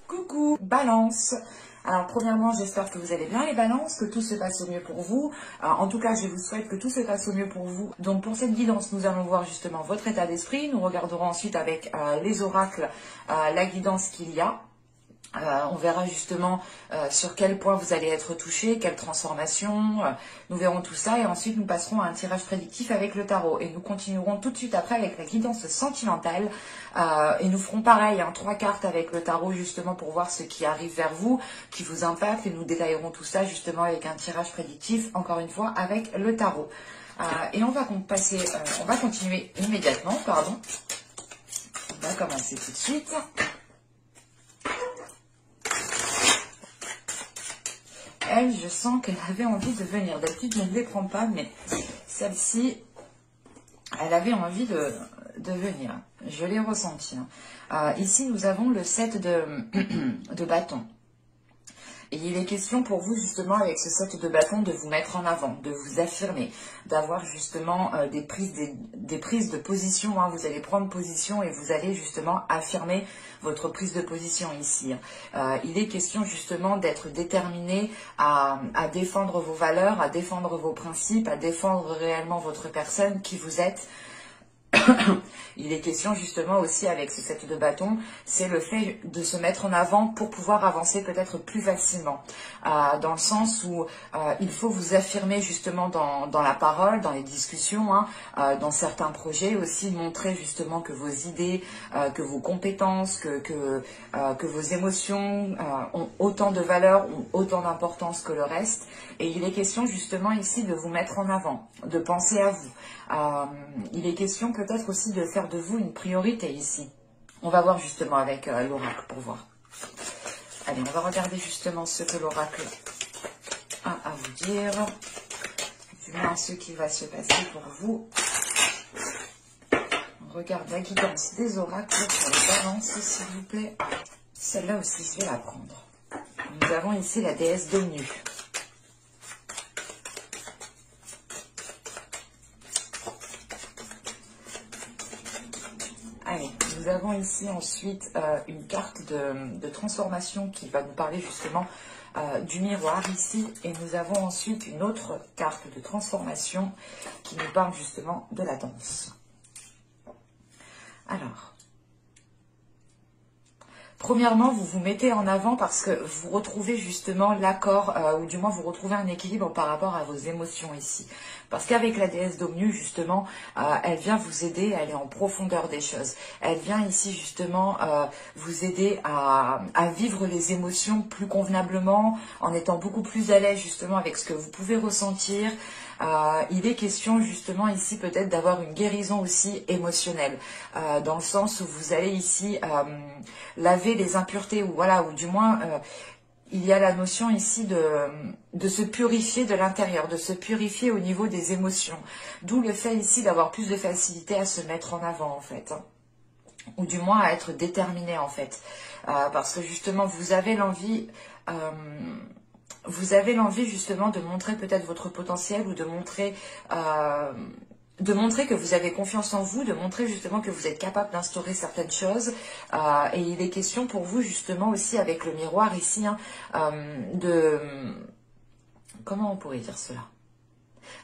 Coucou Balance. Alors premièrement, j'espère que vous allez bien les balances, que tout se passe au mieux pour vous. En tout cas, je vous souhaite que tout se passe au mieux pour vous. Donc pour cette guidance, nous allons voir justement votre état d'esprit. Nous regarderons ensuite avec les oracles la guidance qu'il y a. On verra justement sur quel point vous allez être touché, quelle transformation, nous verrons tout ça et ensuite nous passerons à un tirage prédictif avec le tarot et nous continuerons tout de suite après avec la guidance sentimentale et nous ferons pareil, 3 cartes avec le tarot justement pour voir ce qui arrive vers vous, qui vous impacte et nous détaillerons tout ça justement avec un tirage prédictif, encore une fois avec le tarot. Et on va continuer immédiatement, pardon. On va commencer tout de suite. Elle, je sens qu'elle avait envie de venir. D'habitude, je ne les prends pas, mais celle-ci, elle avait envie de venir. Je l'ai ressenti. Ici, nous avons le 7 de bâton. Et il est question pour vous, justement, avec ce 7 de bâton, de vous mettre en avant, de vous affirmer, d'avoir justement des prises de position. Vous allez prendre position et vous allez justement affirmer votre prise de position ici. Il est question justement d'être déterminé à défendre vos valeurs, à défendre vos principes, à défendre réellement votre personne, qui vous êtes. Il est question justement aussi avec ce 7 de bâton, c'est le fait de se mettre en avant pour pouvoir avancer peut-être plus facilement, dans le sens où il faut vous affirmer justement dans la parole, dans les discussions, dans certains projets, aussi montrer justement que vos idées, que vos compétences, que vos émotions ont autant de valeur, ont autant d'importance que le reste. Et il est question justement ici de vous mettre en avant, de penser à vous. Il est question peut-être aussi de faire de vous une priorité ici. On va voir justement avec l'oracle pour voir. Allez, on va regarder justement ce que l'oracle a à vous dire. Du moins ce qui va se passer pour vous. On regarde la guidance des oracles pour les balances, s'il vous plaît. Celle-là aussi, je vais la prendre. Nous avons ici la déesse d'Omnu. Allez, nous avons ici ensuite une carte de transformation qui va nous parler justement du miroir ici. Et nous avons ensuite une autre carte de transformation qui nous parle justement de la danse. Alors, premièrement, vous vous mettez en avant parce que vous retrouvez justement l'accord, ou du moins vous retrouvez un équilibre par rapport à vos émotions ici. Parce qu'avec la déesse d'Omnu, justement, elle vient vous aider à aller en profondeur des choses. Elle vient ici justement vous aider à vivre les émotions plus convenablement, en étant beaucoup plus à l'aise justement avec ce que vous pouvez ressentir. Il est question justement ici peut-être d'avoir une guérison aussi émotionnelle, dans le sens où vous allez ici laver les impuretés, ou voilà, ou du moins il y a la notion ici de se purifier de l'intérieur, de se purifier au niveau des émotions. D'où le fait ici d'avoir plus de facilité à se mettre en avant en fait, ou du moins à être déterminé en fait, parce que justement vous avez l'envie... justement de montrer peut-être votre potentiel ou de montrer que vous avez confiance en vous, de montrer justement que vous êtes capable d'instaurer certaines choses. Et il est question pour vous justement aussi avec le miroir ici de... Comment on pourrait dire cela ?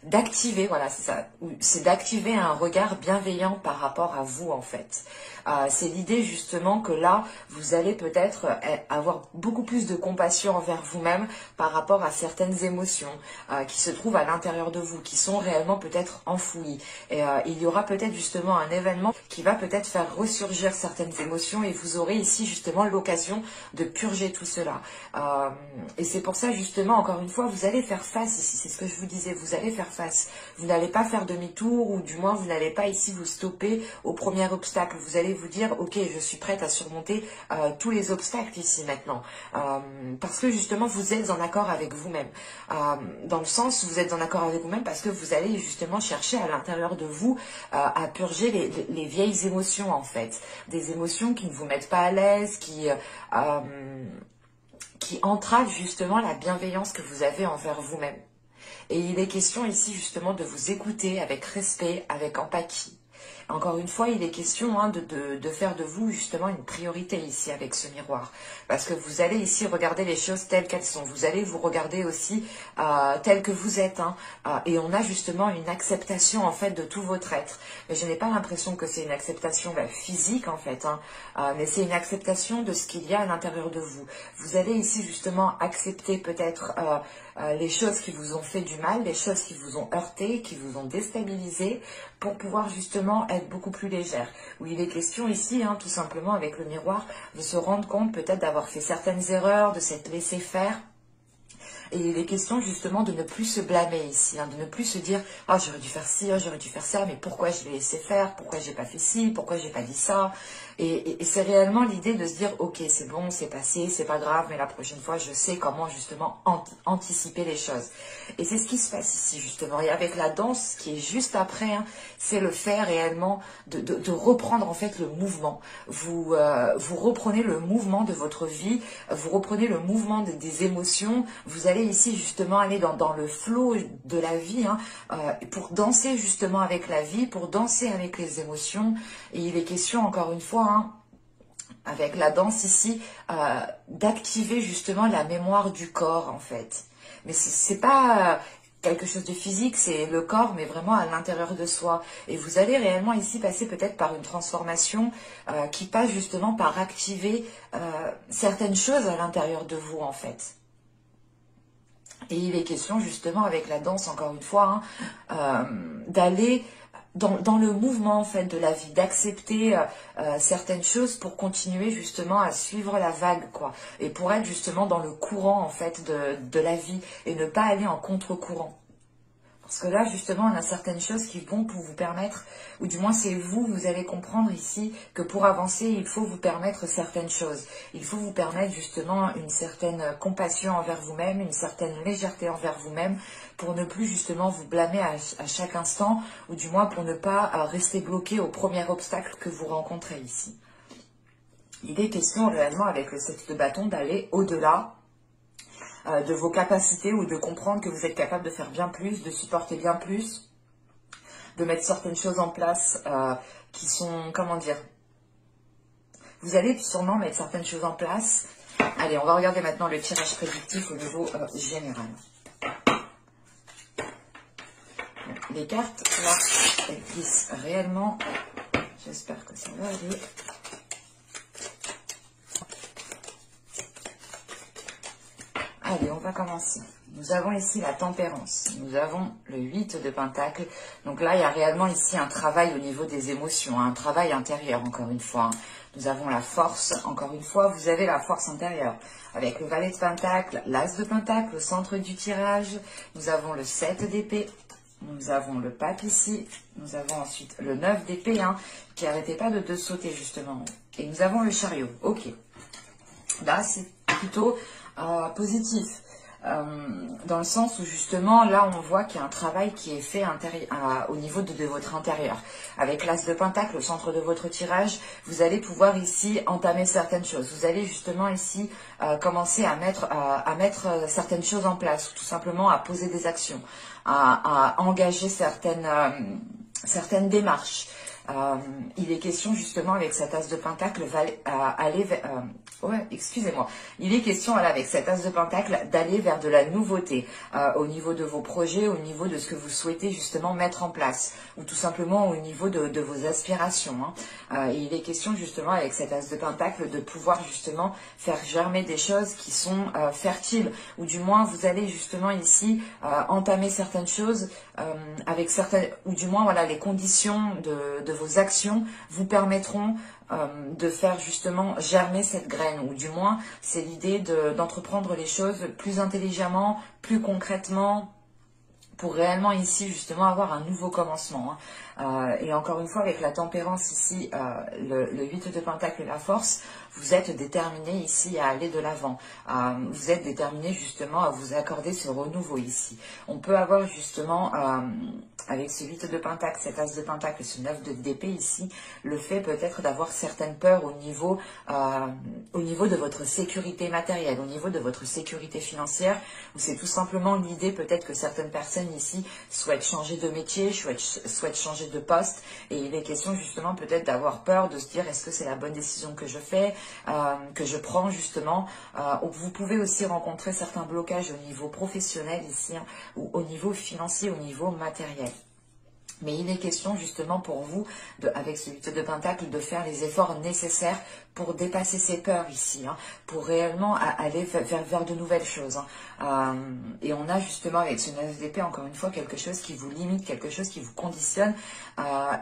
D'activer, voilà, c'est ça, c'est d'activer un regard bienveillant par rapport à vous en fait. C'est l'idée justement que là, vous allez peut-être avoir beaucoup plus de compassion envers vous-même par rapport à certaines émotions qui se trouvent à l'intérieur de vous, qui sont réellement peut-être enfouies. Et il y aura peut-être justement un événement qui va peut-être faire ressurgir certaines émotions et vous aurez ici justement l'occasion de purger tout cela. Et c'est pour ça justement, encore une fois, vous allez faire face ici, c'est ce que je vous disais, vous allez faire face. Vous n'allez pas faire demi-tour ou du moins vous n'allez pas ici vous stopper au premier obstacle. Vous allez vous dire, ok, je suis prête à surmonter tous les obstacles ici maintenant. Parce que justement vous êtes en accord avec vous-même. Dans le sens où vous êtes en accord avec vous-même parce que vous allez justement chercher à l'intérieur de vous à purger les vieilles émotions en fait. Des émotions qui ne vous mettent pas à l'aise, qui entravent justement la bienveillance que vous avez envers vous-même. Et il est question ici justement de vous écouter avec respect, avec empathie. Encore une fois, il est question hein, de faire de vous justement une priorité ici avec ce miroir. Parce que vous allez ici regarder les choses telles qu'elles sont. Vous allez vous regarder aussi telles que vous êtes. Hein, et on a justement une acceptation en fait de tout votre être. Mais je n'ai pas l'impression que c'est une acceptation physique en fait. Hein, mais c'est une acceptation de ce qu'il y a à l'intérieur de vous. Vous allez ici justement accepter peut-être les choses qui vous ont fait du mal, les choses qui vous ont heurté, qui vous ont déstabilisé, pour pouvoir justement être beaucoup plus légère. Où il est question ici, hein, tout simplement avec le miroir, de se rendre compte peut-être d'avoir fait certaines erreurs, de s'être laissé faire. Et il est question justement de ne plus se blâmer ici, hein, de ne plus se dire « Ah, j'aurais dû faire ci, oh, j'aurais dû faire ça, mais pourquoi je l'ai laissé faire? Pourquoi j'ai pas fait ci? Pourquoi j'ai pas dit ça ?» Et c'est réellement l'idée de se dire « Ok, c'est bon, c'est passé, c'est pas grave, mais la prochaine fois, je sais comment justement anticiper les choses. » Et c'est ce qui se passe ici justement. Et avec la danse qui est juste après, hein, c'est le fait réellement de reprendre en fait le mouvement. Vous reprenez le mouvement de votre vie, vous reprenez le mouvement des émotions, vous allez ici justement aller dans le flow de la vie hein, pour danser justement avec la vie, pour danser avec les émotions. Et il est question encore une fois, hein, avec la danse ici, d'activer justement la mémoire du corps en fait. Mais c'est pas quelque chose de physique, c'est le corps, mais vraiment à l'intérieur de soi. Et vous allez réellement ici passer peut-être par une transformation qui passe justement par activer certaines choses à l'intérieur de vous en fait. Et il est question justement avec la danse, encore une fois, hein, d'aller dans le mouvement en fait de la vie, d'accepter certaines choses pour continuer justement à suivre la vague, quoi. Et pour être justement dans le courant en fait de la vie et ne pas aller en contre-courant. Parce que là, justement, on a certaines choses qui vont pour vous permettre, ou du moins c'est vous allez comprendre ici que pour avancer, il faut vous permettre certaines choses. Il faut vous permettre justement une certaine compassion envers vous-même, une certaine légèreté envers vous-même, pour ne plus justement vous blâmer à chaque instant, ou du moins pour ne pas rester bloqué au premier obstacle que vous rencontrez ici. Il est question réellement avec le 7 de bâton d'aller au-delà de vos capacités ou de comprendre que vous êtes capable de faire bien plus, de supporter bien plus, de mettre certaines choses en place qui sont, comment dire, vous allez sûrement mettre certaines choses en place. Allez, on va regarder maintenant le tirage prédictif au niveau général. Les cartes, là, elles glissent réellement. J'espère que ça va aller. Allez, on va commencer. Nous avons ici la tempérance. Nous avons le 8 de pentacles. Donc là, il y a réellement ici un travail au niveau des émotions, un travail intérieur, encore une fois. Nous avons la force. Encore une fois, vous avez la force intérieure. Avec le valet de pentacles, l'as de pentacles au centre du tirage. Nous avons le 7 d'épée. Nous avons le pape ici. Nous avons ensuite le 9 d'épée, hein, qui n'arrêtait pas de sauter, justement. Et nous avons le chariot. Ok. Là, c'est plutôt positif. Dans le sens où justement là on voit qu'il y a un travail qui est fait au niveau de votre intérieur. Avec l'as de pentacle au centre de votre tirage, vous allez pouvoir ici entamer certaines choses. Vous allez justement ici commencer à mettre certaines choses en place, ou tout simplement à poser des actions, à engager certaines démarches. Il est question justement avec cet as de pentacle il est question avec cet as de pentacle d'aller vers de la nouveauté au niveau de vos projets, au niveau de ce que vous souhaitez justement mettre en place, ou tout simplement au niveau de vos aspirations, hein. Il est question justement avec cet as de pentacle de pouvoir justement faire germer des choses qui sont fertiles, ou du moins vous allez justement ici entamer certaines choses avec certaines, ou du moins voilà, les conditions de vos actions vous permettront de faire justement germer cette graine, ou du moins c'est l'idée d'entreprendre les choses plus intelligemment, plus concrètement, pour réellement ici justement avoir un nouveau commencement, hein. Et encore une fois avec la tempérance ici, le 8 de pentacle et la force, vous êtes déterminé ici à aller de l'avant, vous êtes déterminé justement à vous accorder ce renouveau ici. On peut avoir justement avec ce 8 de pentacle, cet as de pentacle et ce 9 d'épée ici, le fait peut-être d'avoir certaines peurs au niveau de votre sécurité matérielle, au niveau de votre sécurité financière, où c'est tout simplement l'idée peut-être que certaines personnes ici souhaitent changer de métier, souhaitent changer changer de poste et il est question justement peut-être d'avoir peur, de se dire est-ce que c'est la bonne décision que je fais, que je prends justement. Vous pouvez aussi rencontrer certains blocages au niveau professionnel ici, hein, ou au niveau financier, au niveau matériel. Mais il est question justement pour vous, avec ce 8 de Pentacle, de faire les efforts nécessaires pour dépasser ces peurs ici, hein, pour réellement aller vers de nouvelles choses. Hein. Et on a justement avec ce 9 d'épée, encore une fois, quelque chose qui vous limite, quelque chose qui vous conditionne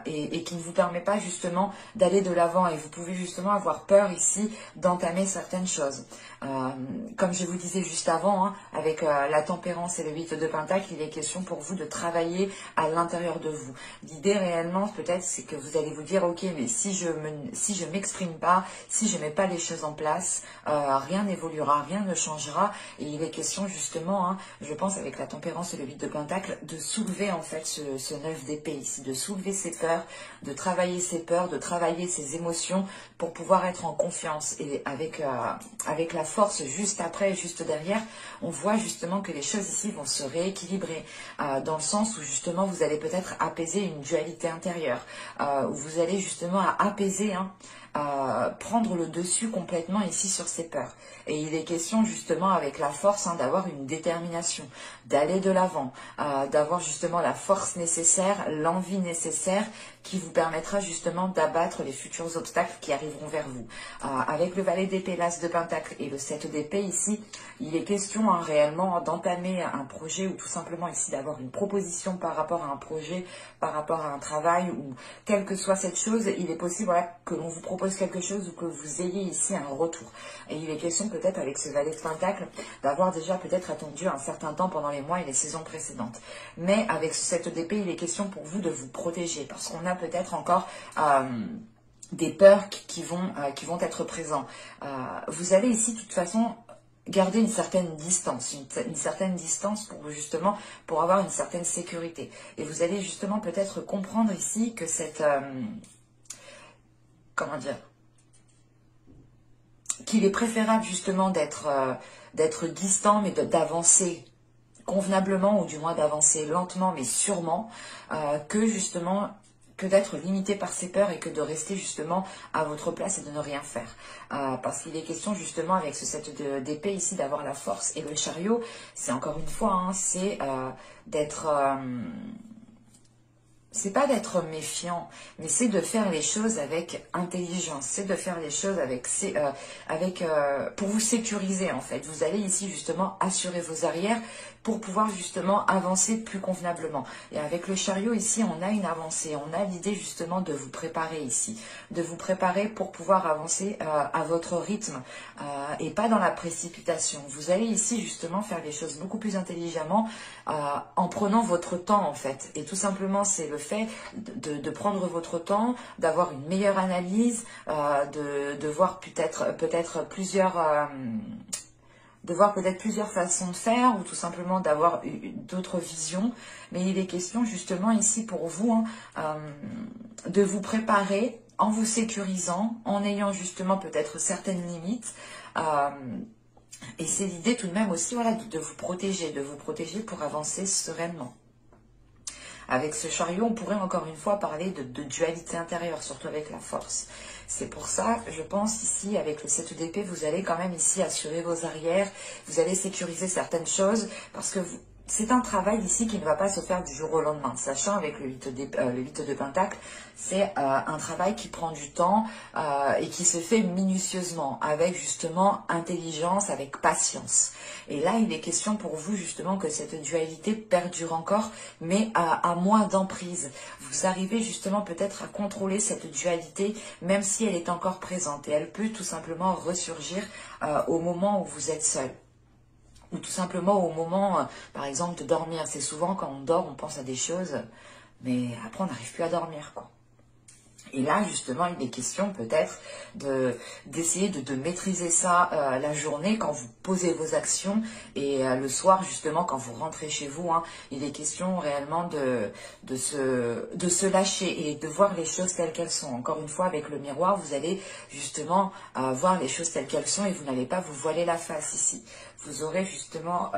et qui ne vous permet pas justement d'aller de l'avant. Et vous pouvez justement avoir peur ici d'entamer certaines choses. Comme je vous disais juste avant, hein, avec la tempérance et le 8 de Pentacle, il est question pour vous de travailler à l'intérieur de vous. L'idée réellement, peut-être, c'est que vous allez vous dire, ok, mais si je m'exprime pas, si je mets pas les choses en place, rien n'évoluera, rien ne changera. Et il est question justement, hein, je pense, avec la tempérance et le 8 de Pentacle, de soulever en fait ce 9 d'épée ici, de soulever ses peurs, de travailler ses peurs, de travailler ses émotions pour pouvoir être en confiance. Et avec la force juste après, juste derrière, on voit justement que les choses ici vont se rééquilibrer dans le sens où justement vous allez peut-être apaiser une dualité intérieure, où vous allez justement apaiser, hein, prendre le dessus complètement ici sur ces peurs. Et il est question justement avec la force, hein, d'avoir une détermination, d'aller de l'avant, d'avoir justement la force nécessaire, l'envie nécessaire qui vous permettra justement d'abattre les futurs obstacles qui arriveront vers vous. Avec le valet d'épée, l'as de pentacle et le 7 d'épée ici, il est question, hein, réellement d'entamer un projet ou tout simplement ici d'avoir une proposition par rapport à un projet, par rapport à un travail ou quelle que soit cette chose, il est possible, voilà, que l'on vous propose quelque chose ou que vous ayez ici un retour. Et il est question peut-être avec ce valet de pentacle d'avoir déjà peut-être attendu un certain temps pendant les mois et les saisons précédentes. Mais avec ce 7 d'épée, il est question pour vous de vous protéger parce qu'on a peut-être encore des peurs qui vont être présents. Vous allez ici de toute façon garder une certaine distance, une certaine distance pour justement pour avoir une certaine sécurité. Et vous allez justement peut-être comprendre ici que cette comment dire, qu'il est préférable justement d'être distant mais d'avancer convenablement ou du moins d'avancer lentement mais sûrement que justement que d'être limité par ses peurs et que de rester justement à votre place et de ne rien faire. Parce qu'il est question justement avec ce 7 d'épée ici d'avoir la force et le chariot, c'est encore une fois, hein, c'est d'être... c'est pas d'être méfiant, mais c'est de faire les choses avec intelligence, c'est de faire les choses pour vous sécuriser en fait. Vous allez ici justement assurer vos arrières pour pouvoir justement avancer plus convenablement. Et avec le chariot ici, on a une avancée, on a l'idée justement de vous préparer ici, de vous préparer pour pouvoir avancer à votre rythme et pas dans la précipitation. Vous allez ici justement faire les choses beaucoup plus intelligemment en prenant votre temps en fait. Et tout simplement, c'est le fait de prendre votre temps, d'avoir une meilleure analyse, de voir peut-être plusieurs... de voir peut-être plusieurs façons de faire ou tout simplement d'avoir d'autres visions. Mais il est question justement ici pour vous, hein, de vous préparer en vous sécurisant, en ayant justement peut-être certaines limites. Et c'est l'idée tout de même aussi, voilà, de vous protéger pour avancer sereinement. Avec ce chariot, on pourrait encore une fois parler de dualité intérieure, surtout avec la force. C'est pour ça, je pense ici, avec le 7 d'épée, vous allez quand même ici assurer vos arrières, vous allez sécuriser certaines choses, parce que c'est un travail ici qui ne va pas se faire du jour au lendemain. Sachant avec le 8 de pentacle, c'est un travail qui prend du temps et qui se fait minutieusement, avec justement intelligence, avec patience. Et là, il est question pour vous justement que cette dualité perdure encore, mais à moins d'emprise. Vous arrivez justement peut-être à contrôler cette dualité, même si elle est encore présente. Et elle peut tout simplement ressurgir au moment où vous êtes seul. Ou tout simplement au moment, par exemple, de dormir. C'est souvent quand on dort, on pense à des choses, mais après on n'arrive plus à dormir, quoi. Et là, justement, il est question peut-être d'essayer de maîtriser ça la journée quand vous posez vos actions et le soir, justement, quand vous rentrez chez vous, hein, il est question réellement de se lâcher et de voir les choses telles qu'elles sont. Encore une fois, avec le miroir, vous allez justement voir les choses telles qu'elles sont et vous n'allez pas vous voiler la face ici. Vous aurez justement...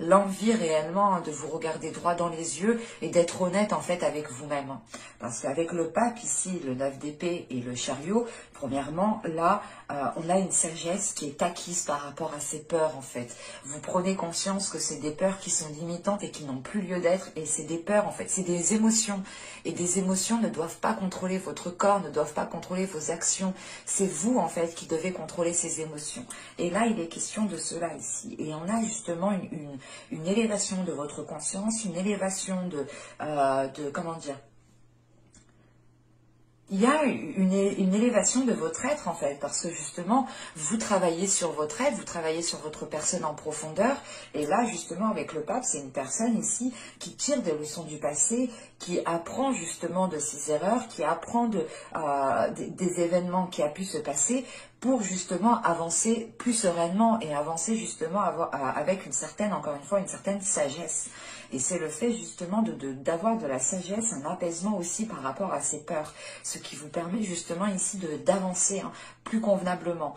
l'envie réellement de vous regarder droit dans les yeux et d'être honnête en fait avec vous-même. Parce qu'avec le pape ici, le 9 d'épée et le chariot, premièrement, là, on a une sagesse qui est acquise par rapport à ces peurs en fait. Vous prenez conscience que c'est des peurs qui sont limitantes et qui n'ont plus lieu d'être, et c'est des peurs en fait, c'est des émotions. Et des émotions ne doivent pas contrôler votre corps, ne doivent pas contrôler vos actions. C'est vous en fait qui devez contrôler ces émotions. Et là, il est question de cela ici. Et on a justement une élévation de votre conscience, une élévation de comment dire, il y a une élévation de votre être en fait, parce que justement, vous travaillez sur votre être, vous travaillez sur votre personne en profondeur, et là justement avec le pape, c'est une personne ici qui tire des leçons du passé, qui apprend justement de ses erreurs, qui apprend des événements qui a pu se passer, pour justement avancer plus sereinement et avancer justement avec une certaine, encore une fois, une certaine sagesse. Et c'est le fait justement d'avoir de la sagesse, un apaisement aussi par rapport à ces peurs, ce qui vous permet justement ici d'avancer plus convenablement.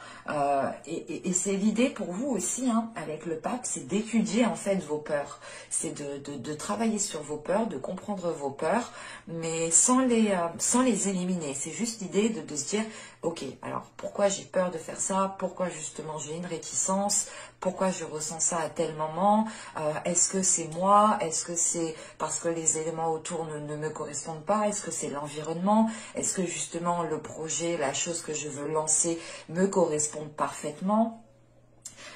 Et c'est l'idée pour vous aussi, avec le pape, c'est d'étudier en fait vos peurs, c'est de travailler sur vos peurs, de comprendre vos peurs, mais sans les éliminer. C'est juste l'idée de se dire, ok, alors pourquoi j'ai peur de faire ça, pourquoi justement j'ai une réticence, pourquoi je ressens ça à tel moment, est-ce que c'est moi, est-ce que c'est parce que les éléments autour ne me correspondent pas, est-ce que c'est l'environnement, est-ce que justement le projet, la chose que je veux lancer me correspond parfaitement.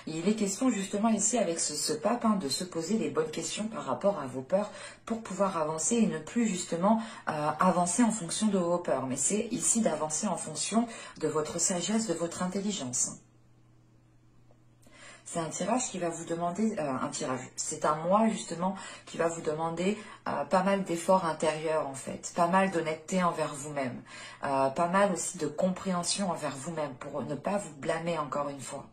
Il est question justement ici avec ce pape de se poser les bonnes questions par rapport à vos peurs pour pouvoir avancer et ne plus justement avancer en fonction de vos peurs. Mais c'est ici d'avancer en fonction de votre sagesse, de votre intelligence. C'est un tirage qui va vous demander, c'est un mois justement qui va vous demander pas mal d'efforts intérieurs en fait, pas mal d'honnêteté envers vous-même, pas mal aussi de compréhension envers vous-même pour ne pas vous blâmer encore une fois.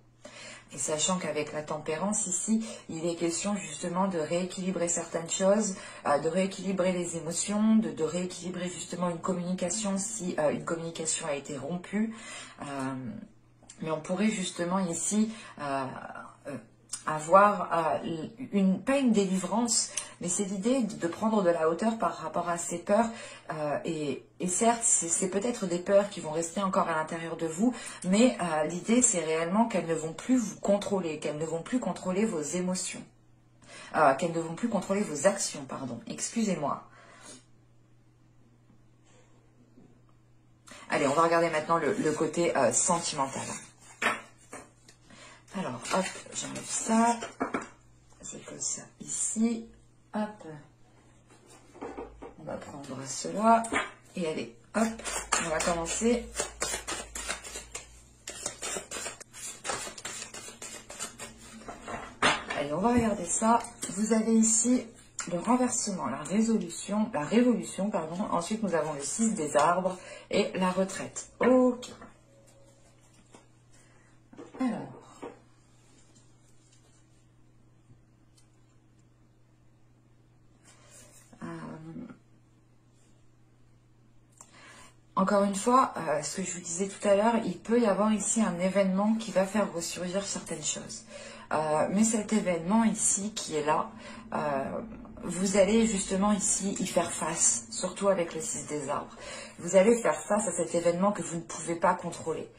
Et sachant qu'avec la tempérance ici, il est question justement de rééquilibrer certaines choses, de rééquilibrer les émotions, de rééquilibrer justement une communication si une communication a été rompue. Mais on pourrait justement ici avoir pas une délivrance, mais c'est l'idée de prendre de la hauteur par rapport à ces peurs. Et certes, c'est peut-être des peurs qui vont rester encore à l'intérieur de vous, mais l'idée c'est réellement qu'elles ne vont plus vous contrôler, qu'elles ne vont plus contrôler vos émotions, qu'elles ne vont plus contrôler vos actions, pardon, excusez-moi. Allez, on va regarder maintenant le côté sentimental. Alors, hop, j'enlève ça. Je colle ça ici. Hop. On va prendre cela. Et allez, hop, on va commencer. Allez, on va regarder ça. Vous avez ici le renversement, la révolution, pardon. Ensuite, nous avons le 6 des arbres et la retraite. Ok. Alors. Encore une fois, ce que je vous disais tout à l'heure, il peut y avoir ici un événement qui va faire ressurgir certaines choses. Mais cet événement ici qui est là, vous allez justement ici y faire face, surtout avec le 6 des arbres. Vous allez faire face à cet événement que vous ne pouvez pas contrôler,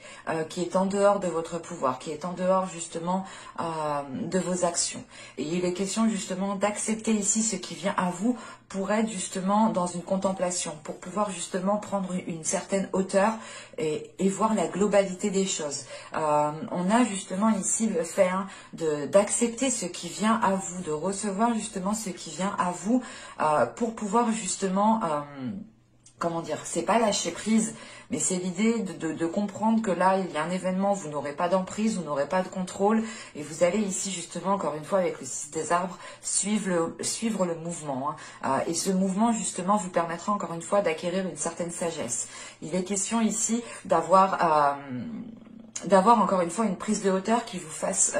qui est en dehors de votre pouvoir, qui est en dehors justement de vos actions. Et il est question justement d'accepter ici ce qui vient à vous pour être justement dans une contemplation, pour pouvoir justement prendre une certaine hauteur et voir la globalité des choses. On a justement ici le fait d'accepter ce qui vient à vous, de recevoir justement ce qui vient à vous pour pouvoir justement... comment dire, c'est pas lâcher prise, mais c'est l'idée de comprendre que là, il y a un événement, vous n'aurez pas d'emprise, vous n'aurez pas de contrôle, et vous allez ici justement, encore une fois, avec le 6 des arbres, suivre le mouvement. Et ce mouvement, justement, vous permettra encore une fois d'acquérir une certaine sagesse. Il est question ici d'avoir encore une fois une prise de hauteur qui vous fasse,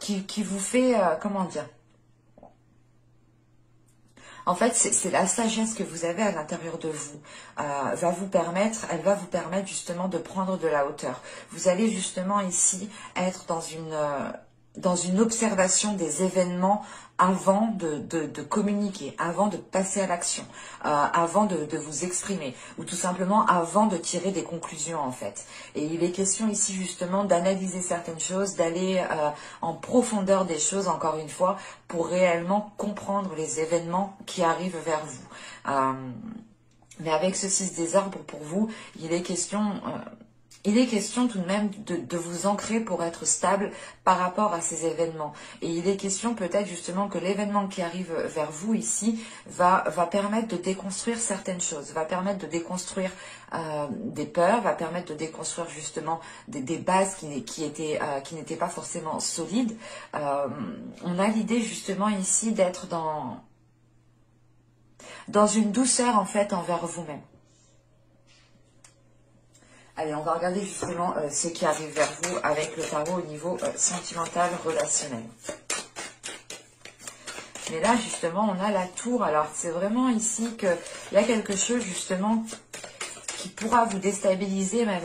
qui vous fait, comment dire, en fait, c'est la sagesse que vous avez à l'intérieur de vous. Elle va vous permettre justement de prendre de la hauteur. Vous allez justement ici être dans une observation des événements avant de communiquer, avant de passer à l'action, avant de vous exprimer, ou tout simplement avant de tirer des conclusions en fait. Et il est question ici justement d'analyser certaines choses, d'aller en profondeur des choses encore une fois, pour réellement comprendre les événements qui arrivent vers vous. Mais avec ce 6 des arbres pour vous, il est question tout de même de vous ancrer pour être stable par rapport à ces événements. Et il est question peut-être justement que l'événement qui arrive vers vous ici va permettre de déconstruire certaines choses, va permettre de déconstruire des peurs, va permettre de déconstruire justement des bases qui n'étaient pas forcément solides. On a l'idée justement ici d'être dans une douceur en fait envers vous-même. Allez, on va regarder justement ce qui arrive vers vous avec le tarot au niveau sentimental, relationnel. Mais là, justement, on a la tour. Alors, c'est vraiment ici qu'il y a quelque chose, justement, qui pourra vous déstabiliser, mais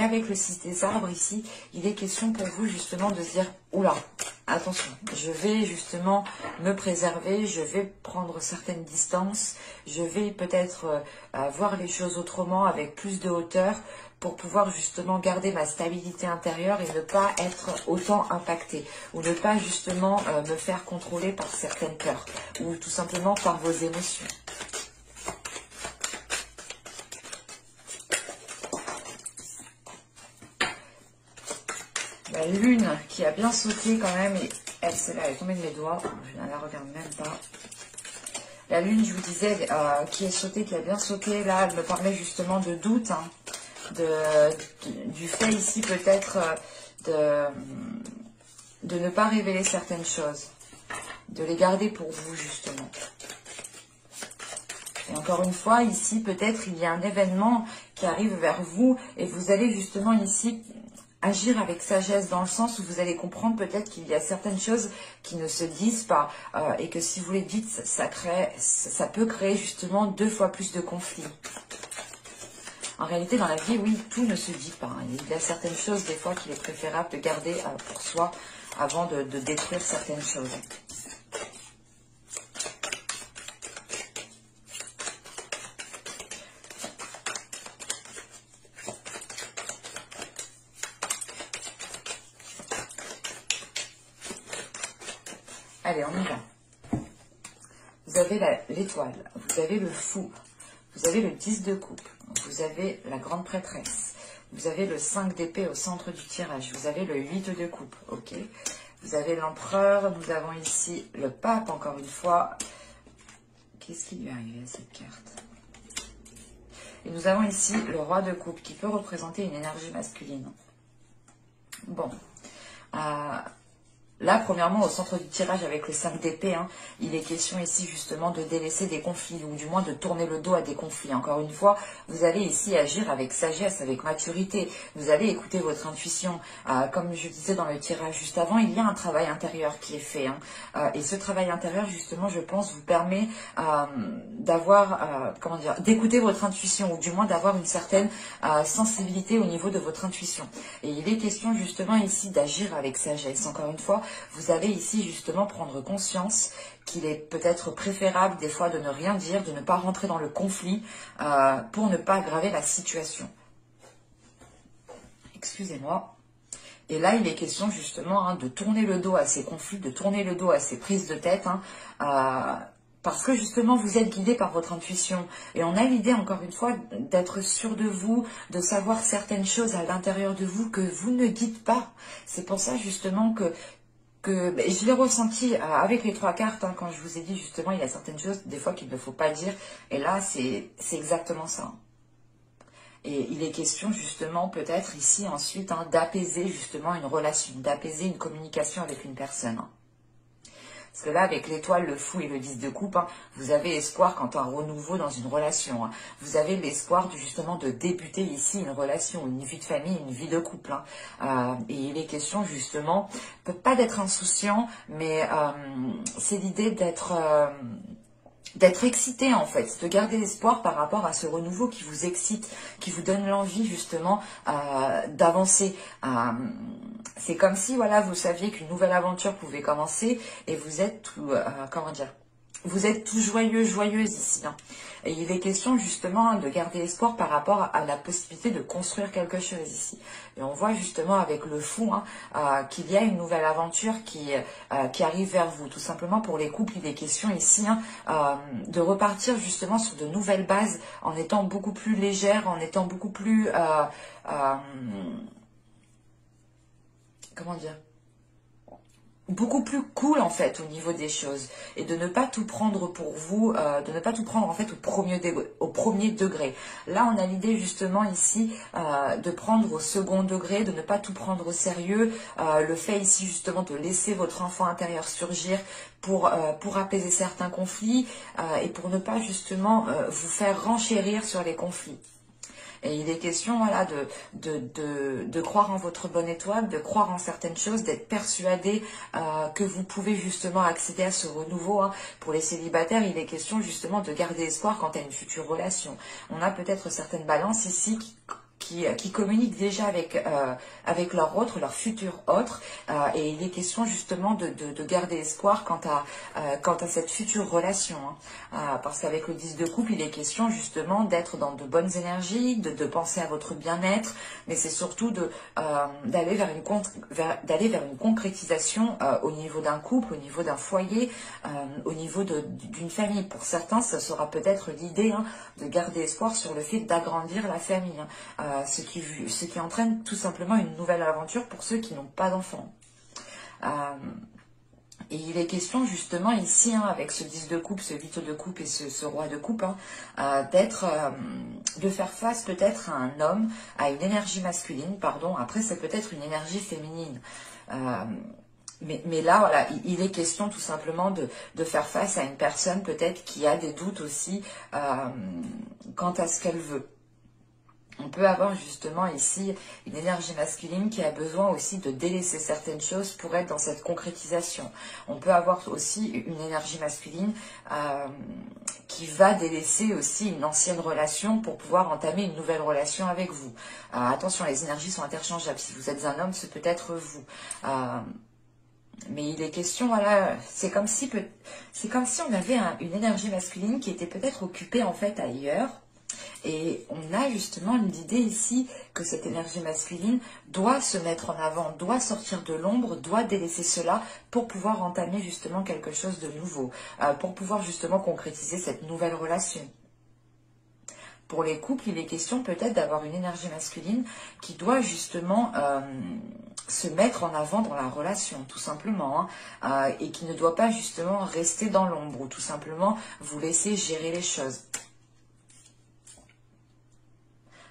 avec le 6 des arbres, ici, il est question pour vous, justement, de se dire, oula, attention, je vais, justement, me préserver, je vais prendre certaines distances, je vais peut-être voir les choses autrement, avec plus de hauteur, pour pouvoir justement garder ma stabilité intérieure et ne pas être autant impactée, ou ne pas justement me faire contrôler par certaines peurs, ou tout simplement par vos émotions. La lune qui a bien sauté quand même, et elle, celle-là, elle est tombée de mes doigts, je ne la regarde même pas. La lune, je vous disais, qui est sautée, qui a bien sauté, là, elle me parlait justement de doute, hein. Du fait ici peut-être de ne pas révéler certaines choses, de les garder pour vous justement. Et encore une fois, ici peut-être il y a un événement qui arrive vers vous et vous allez justement ici agir avec sagesse dans le sens où vous allez comprendre peut-être qu'il y a certaines choses qui ne se disent pas et que si vous les dites, ça peut créer justement 2 fois plus de conflits. En réalité, dans la vie, oui, tout ne se dit pas. Il y a certaines choses, des fois, qu'il est préférable de garder pour soi avant de détruire certaines choses. Allez, on y va. Vous avez l'étoile, vous avez le fou, vous avez le 10 de coupe. Vous avez la grande prêtresse, vous avez le 5 d'épée au centre du tirage, vous avez le 8 de coupe, ok. Vous avez l'empereur, nous avons ici le pape, encore une fois. Qu'est-ce qui lui est arrivé à cette carte? Et nous avons ici le roi de coupe, qui peut représenter une énergie masculine. Bon, là, premièrement, au centre du tirage avec le 5 d'épée, hein, il est question ici justement de délaisser des conflits, ou du moins de tourner le dos à des conflits. Encore une fois, vous allez ici agir avec sagesse, avec maturité. Vous allez écouter votre intuition. Comme je disais dans le tirage juste avant, il y a un travail intérieur qui est fait. Hein, et ce travail intérieur, justement, je pense, vous permet d'écouter votre intuition, ou du moins d'avoir une certaine sensibilité au niveau de votre intuition. Et il est question justement ici d'agir avec sagesse. Encore une fois, vous allez ici justement prendre conscience qu'il est peut-être préférable des fois de ne rien dire, de ne pas rentrer dans le conflit pour ne pas aggraver la situation. Excusez-moi. Et là, il est question justement de tourner le dos à ces conflits, de tourner le dos à ces prises de tête, parce que justement, vous êtes guidé par votre intuition. Et on a l'idée, encore une fois, d'être sûr de vous, de savoir certaines choses à l'intérieur de vous que vous ne dites pas. C'est pour ça justement que je l'ai ressenti avec les 3 cartes, hein, quand je vous ai dit justement, il y a certaines choses des fois qu'il ne faut pas dire. Et là, c'est exactement ça. Et il est question justement peut-être ici ensuite d'apaiser justement une relation, d'apaiser une communication avec une personne. Parce que là, avec l'étoile, le fou et le 10 de coupe, vous avez espoir quant à un renouveau dans une relation. Vous avez l'espoir justement de débuter ici une relation, une vie de famille, une vie de couple. Et il est question justement, peut pas d'être insouciant, mais c'est l'idée d'être d'être excité en fait, de garder espoir par rapport à ce renouveau qui vous excite, qui vous donne l'envie justement d'avancer. C'est comme si voilà, vous saviez qu'une nouvelle aventure pouvait commencer et vous êtes tout, comment dire, vous êtes tout joyeux, joyeuse ici. Hein. Et il est question justement de garder espoir par rapport à la possibilité de construire quelque chose ici. Et on voit justement avec le fond qu'il y a une nouvelle aventure qui arrive vers vous. Tout simplement pour les couples, il est question ici de repartir justement sur de nouvelles bases en étant beaucoup plus légère, en étant beaucoup plus... comment dire, beaucoup plus cool en fait au niveau des choses et de ne pas tout prendre pour vous, de ne pas tout prendre en fait au premier degré. Là on a l'idée justement ici de prendre au second degré, de ne pas tout prendre au sérieux, le fait ici justement de laisser votre enfant intérieur surgir pour apaiser certains conflits et pour ne pas justement vous faire renchérir sur les conflits. Et il est question voilà, de croire en votre bonne étoile, de croire en certaines choses, d'être persuadé que vous pouvez justement accéder à ce renouveau. Hein. Pour les célibataires, il est question justement de garder espoir quant à une future relation. On a peut-être certaines balances ici qui communiquent déjà avec leur autre, leur futur autre, et il est question justement de garder espoir quant à cette future relation, hein. Parce qu'avec le 10 de coupe, il est question justement d'être dans de bonnes énergies, de penser à votre bien-être, mais c'est surtout d'aller vers une concrétisation au niveau d'un couple, au niveau d'un foyer, au niveau d'une famille. Pour certains, ça sera peut-être l'idée de garder espoir sur le fait d'agrandir la famille, hein. Ce qui entraîne tout simplement une nouvelle aventure pour ceux qui n'ont pas d'enfants. Et il est question justement ici, hein, avec ce 10 de coupe, ce 8 de coupe et ce roi de coupe, hein, de faire face peut-être à un homme, à une énergie masculine, pardon, après c'est peut-être une énergie féminine. Mais là, voilà, il est question tout simplement de faire face à une personne peut-être qui a des doutes aussi quant à ce qu'elle veut. On peut avoir justement ici une énergie masculine qui a besoin aussi de délaisser certaines choses pour être dans cette concrétisation. On peut avoir aussi une énergie masculine qui va délaisser aussi une ancienne relation pour pouvoir entamer une nouvelle relation avec vous. Attention, les énergies sont interchangeables. Si vous êtes un homme, c'est peut-être vous. Mais il est question, voilà, c'est comme si on avait une énergie masculine qui était peut-être occupée en fait ailleurs. Et on a justement l'idée ici que cette énergie masculine doit se mettre en avant, doit sortir de l'ombre, doit délaisser cela pour pouvoir entamer justement quelque chose de nouveau, pour pouvoir justement concrétiser cette nouvelle relation. Pour les couples, il est question peut-être d'avoir une énergie masculine qui doit justement se mettre en avant dans la relation, tout simplement, hein, et qui ne doit pas justement rester dans l'ombre ou tout simplement vous laisser gérer les choses.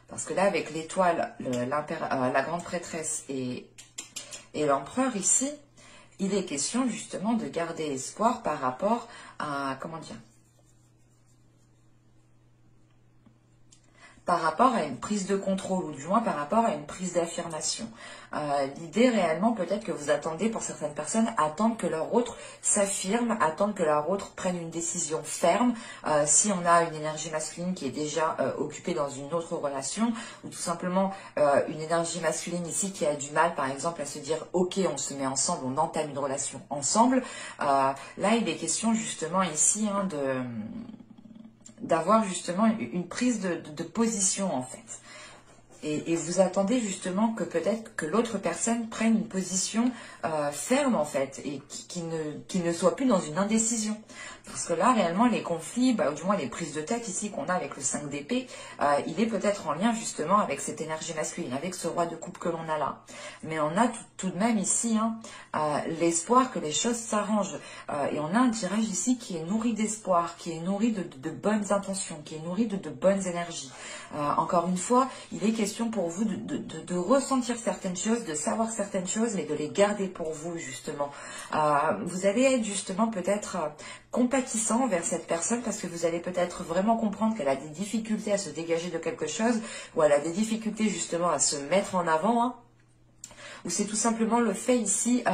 Parce que là, avec l'étoile, la grande prêtresse et l'empereur ici, il est question justement de garder espoir par rapport à, comment dire, par rapport à une prise de contrôle, ou du moins par rapport à une prise d'affirmation. L'idée réellement, peut-être que vous attendez, pour certaines personnes, attendre que leur autre s'affirme, attendre que leur autre prenne une décision ferme, si on a une énergie masculine qui est déjà occupée dans une autre relation, ou tout simplement une énergie masculine ici qui a du mal, par exemple, à se dire « Ok, on se met ensemble, on entame une relation ensemble ». Là, il est question justement ici d'avoir justement une prise de position en fait. Et vous attendez justement que peut-être que l'autre personne prenne une position ferme en fait et qui ne soit plus dans une indécision. Parce que là, réellement, les conflits, ou du moins les prises de tête ici qu'on a avec le 5 d'épée, il est peut-être en lien justement avec cette énergie masculine, avec ce roi de coupe que l'on a là. Mais on a tout de même ici l'espoir que les choses s'arrangent. Et on a un tirage ici qui est nourri d'espoir, qui est nourri de bonnes intentions, qui est nourri de bonnes énergies. Encore une fois, il est question pour vous de ressentir certaines choses, de savoir certaines choses, mais de les garder pour vous justement. Vous allez être justement peut-être compatissant vers cette personne parce que vous allez peut-être vraiment comprendre qu'elle a des difficultés à se dégager de quelque chose ou elle a des difficultés justement à se mettre en avant, ou c'est tout simplement le fait ici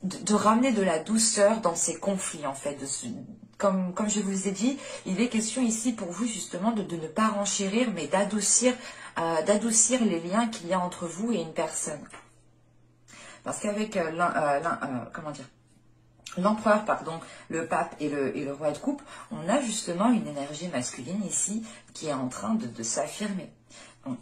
de ramener de la douceur dans ces conflits, en fait. Comme je vous ai dit, il est question ici pour vous justement de ne pas renchérir, mais d'adoucir les liens qu'il y a entre vous et une personne. Parce qu'avec comment dire, l'empereur, pardon, le pape et le roi de coupe, on a justement une énergie masculine ici qui est en train de s'affirmer.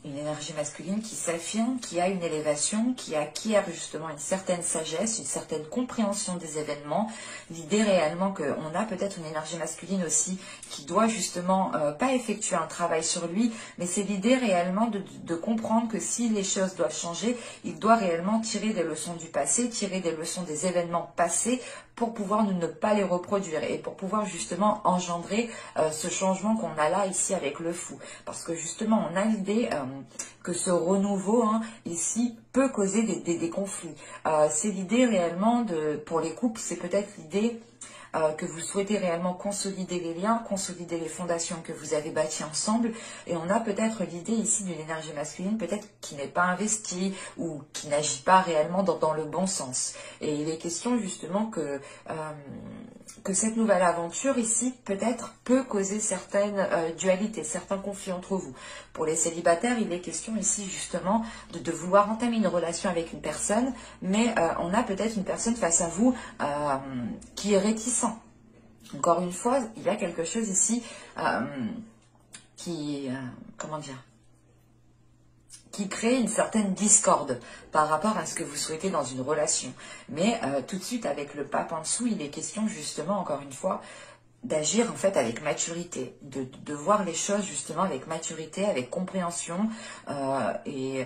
Une énergie masculine qui s'affirme, qui a une élévation, qui acquiert justement une certaine sagesse, une certaine compréhension des événements. L'idée réellement qu'on a peut-être une énergie masculine aussi qui doit justement pas effectuer un travail sur lui, mais c'est l'idée réellement de comprendre que si les choses doivent changer, il doit réellement tirer des leçons du passé, tirer des leçons des événements passés pour pouvoir ne pas les reproduire et pour pouvoir justement engendrer ce changement qu'on a là ici avec le fou. Parce que justement, on a l'idée que ce renouveau ici peut causer des conflits. C'est l'idée réellement, pour les couples, c'est peut-être l'idée que vous souhaitez réellement consolider les liens, consolider les fondations que vous avez bâties ensemble. Et on a peut-être l'idée ici d'une énergie masculine, peut-être qui n'est pas investie ou qui n'agit pas réellement dans le bon sens. Et il est question justement que cette nouvelle aventure ici, peut-être, peut causer certaines dualités, certains conflits entre vous. Pour les célibataires, il est question ici justement de vouloir entamer une relation avec une personne, mais on a peut-être une personne face à vous qui est réticent. Encore une fois, il y a quelque chose ici comment dire, qui crée une certaine discorde par rapport à ce que vous souhaitez dans une relation. Mais tout de suite, avec le pape en dessous, il est question justement, encore une fois, d'agir en fait avec maturité, de voir les choses justement avec maturité, avec compréhension. Et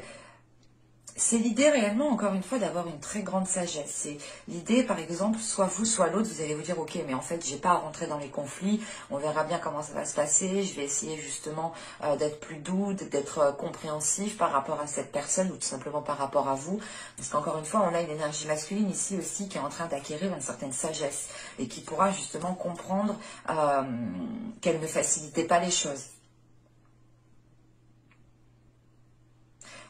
c'est l'idée réellement, encore une fois, d'avoir une très grande sagesse. C'est l'idée, par exemple, soit vous, soit l'autre, vous allez vous dire, ok, mais en fait, j'ai pas à rentrer dans les conflits, on verra bien comment ça va se passer, je vais essayer justement d'être plus doux, d'être compréhensif par rapport à cette personne, ou tout simplement par rapport à vous. Parce qu'encore une fois, on a une énergie masculine ici aussi qui est en train d'acquérir une certaine sagesse, et qui pourra justement comprendre qu'elle ne facilitait pas les choses.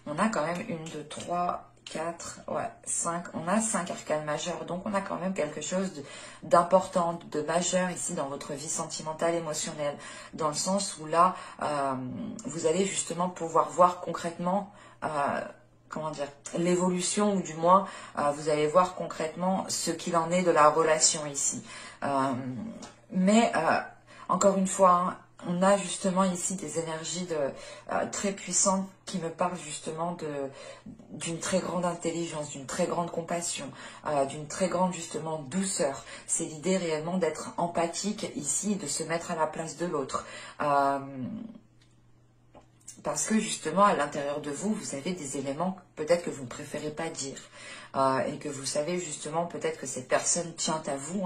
On a quand même 1, 2, 3, 4, 5, on a 5 arcanes majeures, donc on a quand même quelque chose d'important, de majeur ici dans votre vie sentimentale, émotionnelle, dans le sens où là, vous allez justement pouvoir voir concrètement, comment dire, l'évolution, ou du moins, vous allez voir concrètement ce qu'il en est de la relation ici. Mais, encore une fois, on a justement ici des énergies très puissantes qui me parlent justement d'une très grande intelligence, d'une très grande compassion, d'une très grande justement douceur. C'est l'idée réellement d'être empathique ici, de se mettre à la place de l'autre. Parce que justement à l'intérieur de vous, vous avez des éléments peut-être que vous ne préférez pas dire. Et que vous savez justement peut-être que cette personne tient à vous,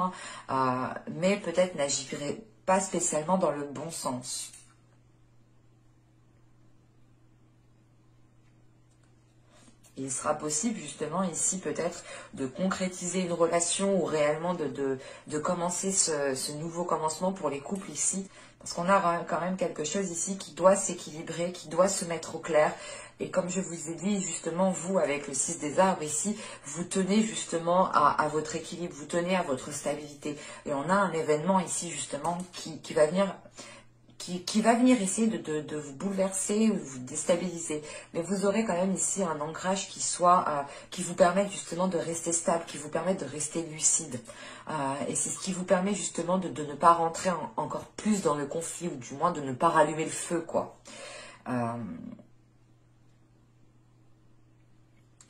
mais peut-être n'agirait pas spécialement dans le bon sens. Il sera possible justement ici peut-être de concrétiser une relation, ou réellement de commencer ce nouveau commencement pour les couples ici. Parce qu'on a quand même quelque chose ici qui doit s'équilibrer, qui doit se mettre au clair. Et comme je vous ai dit, justement, vous, avec le 6 des arbres ici, vous tenez justement à votre équilibre, vous tenez à votre stabilité. Et on a un événement ici, justement, qui va venir... Qui va venir essayer de vous bouleverser ou de vous déstabiliser. Mais vous aurez quand même ici un ancrage qui vous permette justement de rester stable, qui vous permette de rester lucide. Et c'est ce qui vous permet justement de ne pas rentrer encore plus dans le conflit, ou du moins de ne pas rallumer le feu, quoi.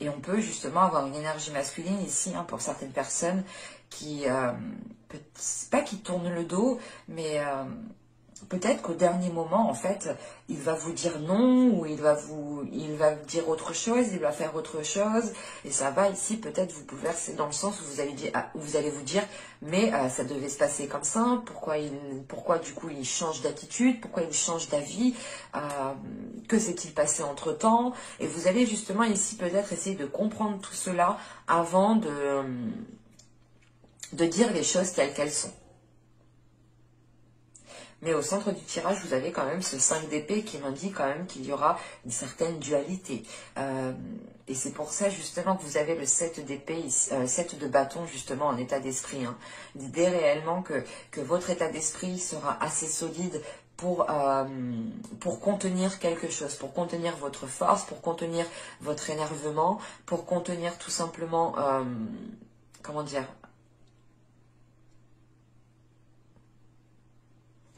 Et on peut justement avoir une énergie masculine ici, pour certaines personnes qui, pas qui tournent le dos, mais... peut-être qu'au dernier moment, en fait, il va vous dire non, ou il va dire autre chose, il va faire autre chose, et ça va ici peut-être vous bouleverser dans le sens où vous allez vous dire, mais ça devait se passer comme ça, pourquoi du coup il change d'attitude, pourquoi il change d'avis, que s'est-il passé entre-temps, et vous allez justement ici peut-être essayer de comprendre tout cela avant de dire les choses telles qu'elles sont. Mais au centre du tirage, vous avez quand même ce 5 d'épée qui m'indique quand même qu'il y aura une certaine dualité. Et c'est pour ça justement que vous avez le 7 d'épée, 7 de bâton justement en état d'esprit. Hein. L'idée réellement que votre état d'esprit sera assez solide pour contenir quelque chose, pour contenir votre force, pour contenir votre énervement, pour contenir tout simplement, comment dire,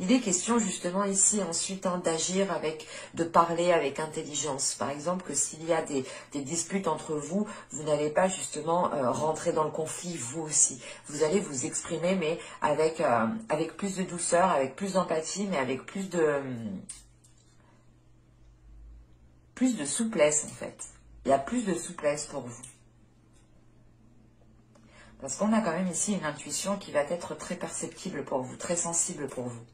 il est question justement ici ensuite hein, d'agir de parler avec intelligence. Par exemple, que s'il y a des disputes entre vous, vous n'allez pas justement rentrer dans le conflit vous aussi. Vous allez vous exprimer mais avec plus de douceur, avec plus d'empathie, mais avec plus de souplesse en fait. Il y a plus de souplesse pour vous. Parce qu'on a quand même ici une intuition qui va être très perceptible pour vous, très sensible pour vous.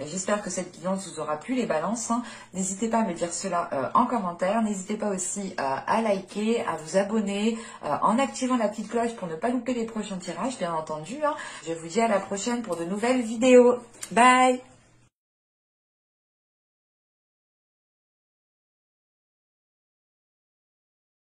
J'espère que cette guidance vous aura plu les balances. Hein. N'hésitez pas à me dire cela en commentaire. N'hésitez pas aussi à liker, à vous abonner en activant la petite cloche pour ne pas louper les prochains tirages, bien entendu. Hein. Je vous dis à la prochaine pour de nouvelles vidéos. Bye!